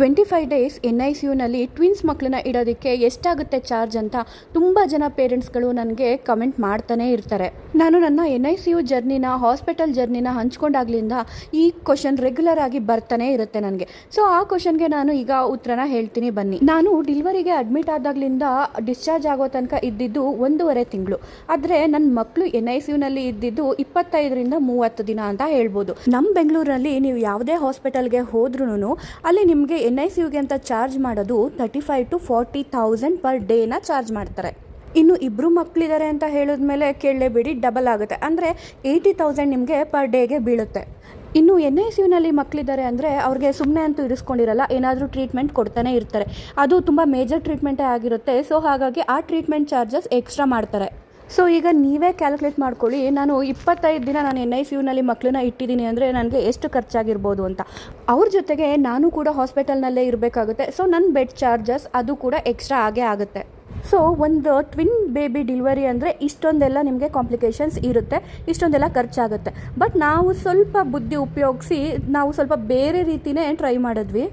25 days NICUನಲ್ಲಿ twins ಮಕ್ಕಳನ್ನ ಇಡೋದಕ್ಕೆ ಎಷ್ಟಾಗುತ್ತೆ charge ಅಂತ ತುಂಬ ಜನ ಪೇರೆಂಟ್ಸ್ಗಳು ನನಗೆ ಕಮೆಂಟ್ ಮಾಡ್ತಾನೆ ಇರ್ತಾರೆ. ನಾನು ನನ್ನ NICU ಜರ್ನಿನ ಹಾಸ್ಪಿಟಲ್ ಜರ್ನಿನ ಹಂಚ್ಕೊಂಡಾಗ್ಲಿಂದ ಈ ಕ್ವಶನ್ ರೆಗ್ಯುಲರ್ ಆಗಿ ಬರ್ತಾನೆ ಇರುತ್ತೆ ನನಗೆ. ಸೊ ಆ ಕ್ವಶನ್ಗೆ ನಾನು ಈಗ ಉತ್ತರನ ಹೇಳ್ತೀನಿ ಬನ್ನಿ. ನಾನು ಡೆಲಿವರಿಗೆ ಅಡ್ಮಿಟ್ ಆದಾಗ್ಲಿಂದ ಡಿಸ್ಚಾರ್ಜ್ ಆಗೋ ತನಕ ಇದ್ದಿದ್ದು 1.5 ತಿಂಗಳು. ಆದರೆ ನನ್ನ ಮಕ್ಕಳು NICUನಲ್ಲಿ ಇದ್ದಿದ್ದು 25ರಿಂದ 30 ದಿನ ಅಂತ ಹೇಳ್ಬೋದು. ನಮ್ಮ ಬೆಂಗಳೂರಲ್ಲಿ ನೀವು ಯಾವುದೇ ಹಾಸ್ಪಿಟಲ್ಗೆ ಹೋದ್ರೂ ಅಲ್ಲಿ ನಿಮಗೆ NICUಗೆ ಅಂತ ಚಾರ್ಜ್ ಮಾಡೋದು 35,000 to 40,000 ಪರ್ ಡೇನ ಚಾರ್ಜ್ ಮಾಡ್ತಾರೆ. ಇನ್ನು ಇಬ್ಬರು ಮಕ್ಕಳಿದ್ದಾರೆ ಅಂತ ಹೇಳಿದ್ಮೇಲೆ ಕೇಳಲೇಬೇಡಿ, ಡಬಲ್ ಆಗುತ್ತೆ. ಅಂದರೆ 80,000 ನಿಮಗೆ ಪರ್ ಡೇಗೆ ಬೀಳುತ್ತೆ. ಇನ್ನು NICUನಲ್ಲಿ ಮಕ್ಕಳಿದ್ದಾರೆ ಅಂದರೆ ಅವ್ರಿಗೆ ಸುಮ್ಮನೆ ಅಂತೂ ಇರಿಸ್ಕೊಂಡಿರಲ್ಲ, ಏನಾದರೂ ಟ್ರೀಟ್ಮೆಂಟ್ ಕೊಡ್ತಾನೆ ಇರ್ತಾರೆ. ಅದು ತುಂಬ ಮೇಜರ್ ಟ್ರೀಟ್ಮೆಂಟೇ ಆಗಿರುತ್ತೆ. ಸೊ ಹಾಗಾಗಿ ಆ ಟ್ರೀಟ್ಮೆಂಟ್ ಚಾರ್ಜಸ್ ಎಕ್ಸ್ಟ್ರಾ ಮಾಡ್ತಾರೆ. ಸೊ ಈಗ ನೀವೇ ಕ್ಯಾಲ್ಕುಲೇಟ್ ಮಾಡ್ಕೊಳ್ಳಿ, ನಾನು 25 ದಿನ ನಾನು NICUನಲ್ಲಿ ಮಕ್ಕಳನ್ನ ಇಟ್ಟಿದ್ದೀನಿ ಅಂದರೆ ನನಗೆ ಎಷ್ಟು ಖರ್ಚಾಗಿರ್ಬೋದು ಅಂತ. ಅವ್ರ ಜೊತೆಗೆ ನಾನು ಕೂಡ ಹಾಸ್ಪಿಟಲ್ನಲ್ಲೇ ಇರಬೇಕಾಗುತ್ತೆ. ಸೊ ನನ್ನ ಬೆಡ್ ಚಾರ್ಜಸ್ ಅದು ಕೂಡ ಎಕ್ಸ್ಟ್ರಾ ಆಗೇ ಆಗುತ್ತೆ. ಸೊ ಒಂದು ಟ್ವಿನ್ ಬೇಬಿ ಡೆಲಿವರಿ ಅಂದರೆ ಇಷ್ಟೊಂದೆಲ್ಲ ನಿಮಗೆ ಕಾಂಪ್ಲಿಕೇಶನ್ಸ್ ಇರುತ್ತೆ, ಇಷ್ಟೊಂದೆಲ್ಲ ಖರ್ಚಾಗುತ್ತೆ. ಬಟ್ ನಾವು ಸ್ವಲ್ಪ ಬುದ್ಧಿ ಉಪಯೋಗಿಸಿ ನಾವು ಸ್ವಲ್ಪ ಬೇರೆ ರೀತಿಯೇ ಟ್ರೈ ಮಾಡಿದ್ವಿ.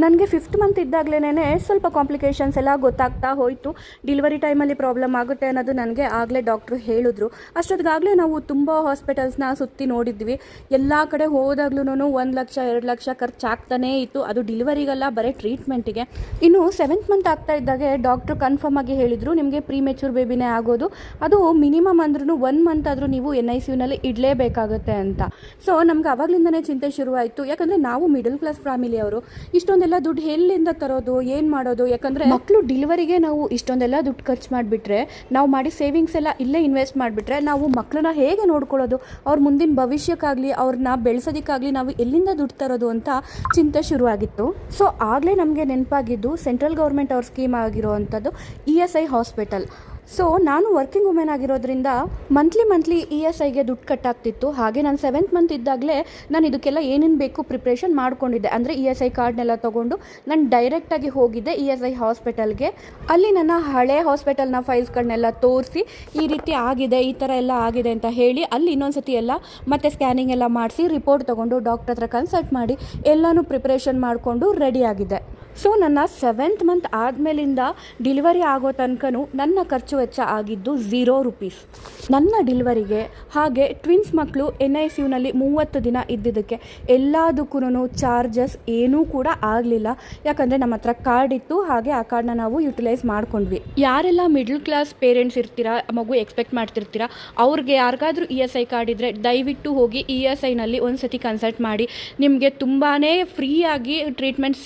ನನಗೆ 5th ಮಂತ್ ಇದ್ದಾಗಲೇ ಸ್ವಲ್ಪ ಕಾಂಪ್ಲಿಕೇಶನ್ಸ್ ಎಲ್ಲ ಗೊತ್ತಾಗ್ತಾ ಹೋಯಿತು. ಡೆಲಿವರಿ ಟೈಮಲ್ಲಿ ಪ್ರಾಬ್ಲಮ್ ಆಗುತ್ತೆ ಅನ್ನೋದು ನನಗೆ ಆಗಲೇ ಡಾಕ್ಟ್ರು ಹೇಳಿದ್ರು. ಅಷ್ಟೊತ್ತಿಗಾಗಲೇ ನಾವು ತುಂಬ ಹಾಸ್ಪಿಟಲ್ಸ್ನ ಸುತ್ತಿ ನೋಡಿದ್ವಿ. ಎಲ್ಲ ಕಡೆ ಹೋದಾಗ್ಲೂ 1 ಲಕ್ಷ 2 ಲಕ್ಷ ಖರ್ಚಾಗ್ತಾನೇ ಇತ್ತು. ಅದು ಡೆಲಿವರಿಗಲ್ಲ, ಬರೀ ಟ್ರೀಟ್ಮೆಂಟಿಗೆ. ಇನ್ನು 7th ಮಂತ್ ಆಗ್ತಾ ಇದ್ದಾಗೆ ಡಾಕ್ಟ್ರು ಕನ್ಫರ್ಮ್ ಆಗಿ ಹೇಳಿದರು, ನಿಮಗೆ ಪ್ರೀಮೆಚೂರ್ ಬೇಬಿನೇ ಆಗೋದು, ಅದು ಮಿನಿಮಮ್ ಅಂದ್ರೂ 1 ಮಂತ್ ಆದರೂ ನೀವು NICUನಲ್ಲಿ ಇಡಲೇಬೇಕಾಗುತ್ತೆ ಅಂತ. ಸೊ ನಮ್ಗೆ ಆವಾಗಲಿಂದನೇ ಚಿಂತೆ ಶುರುವಾಯಿತು. ಯಾಕಂದರೆ ನಾವು ಮಿಡಲ್ ಕ್ಲಾಸ್ ಫ್ಯಾಮಿಲಿಯವರು, ಇಷ್ಟೊಂದೆಲ್ಲ ದುಡ್ಡು ಎಲ್ಲಿಂದ ತರೋದು, ಏನು ಮಾಡೋದು? ಯಾಕಂದರೆ ಮಕ್ಕಳು ಡೆಲಿವರಿಗೆ ನಾವು ಇಷ್ಟೊಂದೆಲ್ಲ ದುಡ್ಡು ಖರ್ಚು ಮಾಡಿಬಿಟ್ರೆ, ನಾವು ಮಾಡಿ ಸೇವಿಂಗ್ಸ್ ಎಲ್ಲ ಇಲ್ಲೇ ಇನ್ವೆಸ್ಟ್ ಮಾಡಿಬಿಟ್ರೆ ನಾವು ಮಕ್ಕಳನ್ನ ಹೇಗೆ ನೋಡ್ಕೊಳ್ಳೋದು? ಅವ್ರ ಮುಂದಿನ ಭವಿಷ್ಯಕ್ಕಾಗಲಿ ಅವ್ರನ್ನ ಬೆಳೆಸೋದಕ್ಕಾಗಲಿ ನಾವು ಎಲ್ಲಿಂದ ದುಡ್ಡು ತರೋದು ಅಂತ ಚಿಂತೆ ಶುರುವಾಗಿತ್ತು. ಸೊ ಆಗಲೇ ನಮಗೆ ನೆನಪಾಗಿದ್ದು ಸೆಂಟ್ರಲ್ ಗೌರ್ಮೆಂಟ್ ಅವ್ರ ಸ್ಕೀಮ್ ಆಗಿರೋ ಅಂಥದ್ದು ESI ಹಾಸ್ಪಿಟಲ್. ಸೊ ನಾನು ವರ್ಕಿಂಗ್ ವುಮೆನ್ ಆಗಿರೋದ್ರಿಂದ ಮಂತ್ಲಿ ESIಗೆ ದುಡ್ಡು ಕಟ್ಟಾಗ್ತಿತ್ತು. ಹಾಗೆ ನಾನು 7th ಮಂತ್ ಇದ್ದಾಗಲೇ ನಾನು ಇದಕ್ಕೆಲ್ಲ ಏನೇನು ಬೇಕು ಪ್ರಿಪ್ರೇಷನ್ ಮಾಡ್ಕೊಂಡಿದ್ದೆ. ಅಂದರೆ ESI ಕಾರ್ಡ್ನೆಲ್ಲ ತೊಗೊಂಡು ನಾನು ಡೈರೆಕ್ಟಾಗಿ ಹೋಗಿದ್ದೆ ESI ಹಾಸ್ಪಿಟಲ್ಗೆ. ಅಲ್ಲಿ ನನ್ನ ಹಳೆ ಹಾಸ್ಪಿಟಲ್ನ ಫೈಲ್ಸ್ಗಳನ್ನೆಲ್ಲ ತೋರಿಸಿ ಈ ರೀತಿ ಆಗಿದೆ, ಈ ಥರ ಎಲ್ಲ ಆಗಿದೆ ಅಂತ ಹೇಳಿ ಅಲ್ಲಿ ಇನ್ನೊಂದು ಸತಿ ಎಲ್ಲ ಮತ್ತೆ ಸ್ಕ್ಯಾನಿಂಗ್ ಎಲ್ಲ ಮಾಡಿಸಿ ರಿಪೋರ್ಟ್ ತೊಗೊಂಡು ಡಾಕ್ಟರ್ ಹತ್ರ ಕನ್ಸಲ್ಟ್ ಮಾಡಿ ಎಲ್ಲನೂ ಪ್ರಿಪ್ರೇಷನ್ ಮಾಡಿಕೊಂಡು ರೆಡಿಯಾಗಿದೆ. ಸೊ ನನ್ನ 7th ಮಂತ್ ಆದಮೇಲಿಂದ ಡೆಲಿವರಿ ಆಗೋ ತನಕನೂ ನನ್ನ ಖರ್ಚು ವೆಚ್ಚ ಆಗಿದ್ದು 0 ರೂಪೀಸ್. ನನ್ನ ಡೆಲಿವರಿಗೆ ಹಾಗೆ ಟ್ವಿನ್ಸ್ ಮಕ್ಕಳು NICUನಲ್ಲಿ 30 ದಿನ ಇದ್ದಿದ್ದಕ್ಕೆ ಎಲ್ಲದಕ್ಕೂ ಚಾರ್ಜಸ್ ಏನೂ ಕೂಡ ಆಗಲಿಲ್ಲ. ಯಾಕಂದರೆ ನಮ್ಮ ಹತ್ರ ಕಾರ್ಡ್ ಇತ್ತು, ಹಾಗೆ ಆ ಕಾರ್ಡ್ನ ನಾವು ಯುಟಿಲೈಸ್ ಮಾಡ್ಕೊಂಡ್ವಿ. ಯಾರೆಲ್ಲ ಮಿಡ್ಲ್ ಕ್ಲಾಸ್ ಪೇರೆಂಟ್ಸ್ ಇರ್ತೀರಾ, ಮಗು ಎಕ್ಸ್ಪೆಕ್ಟ್ ಮಾಡ್ತಿರ್ತೀರಾ, ಅವ್ರಿಗೆ ಯಾರಿಗಾದ್ರೂ ESI ಕಾರ್ಡ್ ಇದ್ದರೆ ದಯವಿಟ್ಟು ಹೋಗಿ ESIನಲ್ಲಿ ಒಂದು ಸತಿ ಕನ್ಸಲ್ಟ್ ಮಾಡಿ. ನಿಮಗೆ ತುಂಬಾ ಫ್ರೀಯಾಗಿ ಟ್ರೀಟ್ಮೆಂಟ್